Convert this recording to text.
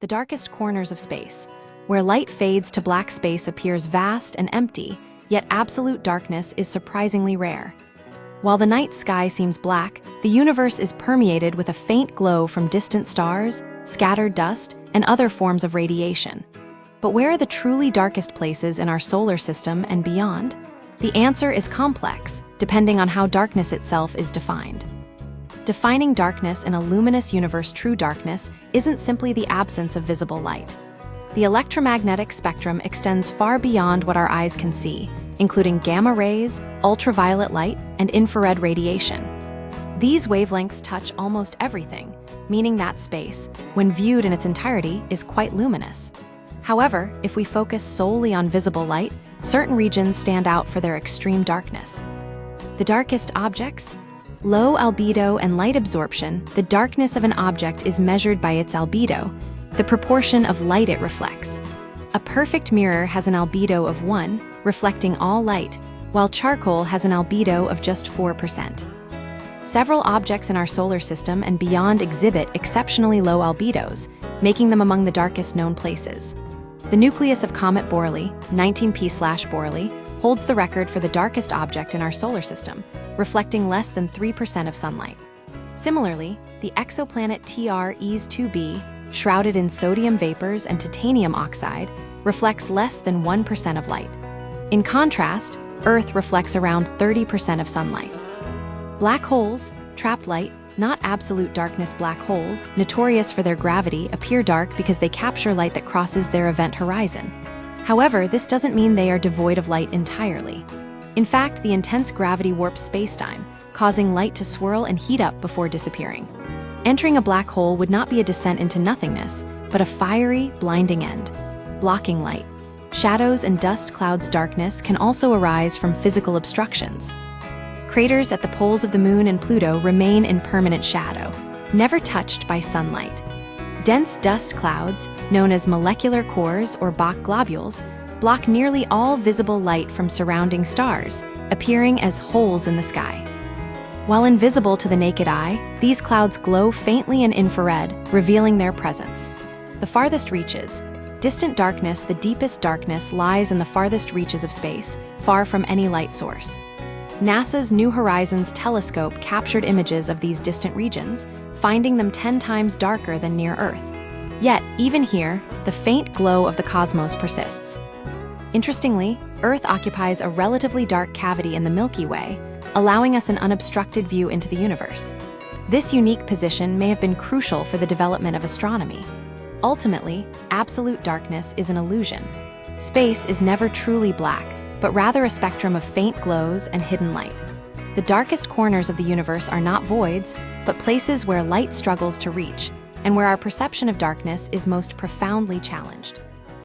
the darkest corners of space. Where light fades to black, space appears vast and empty, yet absolute darkness is surprisingly rare. While the night sky seems black, the universe is permeated with a faint glow from distant stars, scattered dust, and other forms of radiation. But where are the truly darkest places in our solar system and beyond? The answer is complex, depending on how darkness itself is defined. Defining darkness in a luminous universe, true darkness isn't simply the absence of visible light. The electromagnetic spectrum extends far beyond what our eyes can see, including gamma rays, ultraviolet light, and infrared radiation. These wavelengths touch almost everything, meaning that space, when viewed in its entirety, is quite luminous. However, if we focus solely on visible light, certain regions stand out for their extreme darkness. The darkest objects? Low albedo and light absorption. The darkness of an object is measured by its albedo, the proportion of light it reflects. A perfect mirror has an albedo of 1, reflecting all light, while charcoal has an albedo of just 4%. Several objects in our solar system and beyond exhibit exceptionally low albedos, making them among the darkest known places. The nucleus of Comet Borrelly, 19P/Borrelly, holds the record for the darkest object in our solar system, reflecting less than 3% of sunlight. Similarly, the exoplanet TRES 2b, shrouded in sodium vapors and titanium oxide, reflects less than 1% of light. In contrast, Earth reflects around 30% of sunlight. Black holes, trapped light, not absolute darkness. Black holes, notorious for their gravity, appear dark because they capture light that crosses their event horizon. However, this doesn't mean they are devoid of light entirely. In fact, the intense gravity warps spacetime, causing light to swirl and heat up before disappearing. Entering a black hole would not be a descent into nothingness, but a fiery, blinding end, blocking light. Shadows and dust clouds. Darkness can also arise from physical obstructions. Craters at the poles of the Moon and Pluto remain in permanent shadow, never touched by sunlight. Dense dust clouds, known as molecular cores or Bok globules, block nearly all visible light from surrounding stars, appearing as holes in the sky. While invisible to the naked eye, these clouds glow faintly in infrared, revealing their presence. The farthest reaches. Distant darkness. The deepest darkness lies in the farthest reaches of space, far from any light source. NASA's New Horizons telescope captured images of these distant regions, finding them 10 times darker than near Earth. Yet, even here, the faint glow of the cosmos persists. Interestingly, Earth occupies a relatively dark cavity in the Milky Way, allowing us an unobstructed view into the universe. This unique position may have been crucial for the development of astronomy. Ultimately, absolute darkness is an illusion. Space is never truly black, but rather a spectrum of faint glows and hidden light. The darkest corners of the universe are not voids, but places where light struggles to reach, and where our perception of darkness is most profoundly challenged.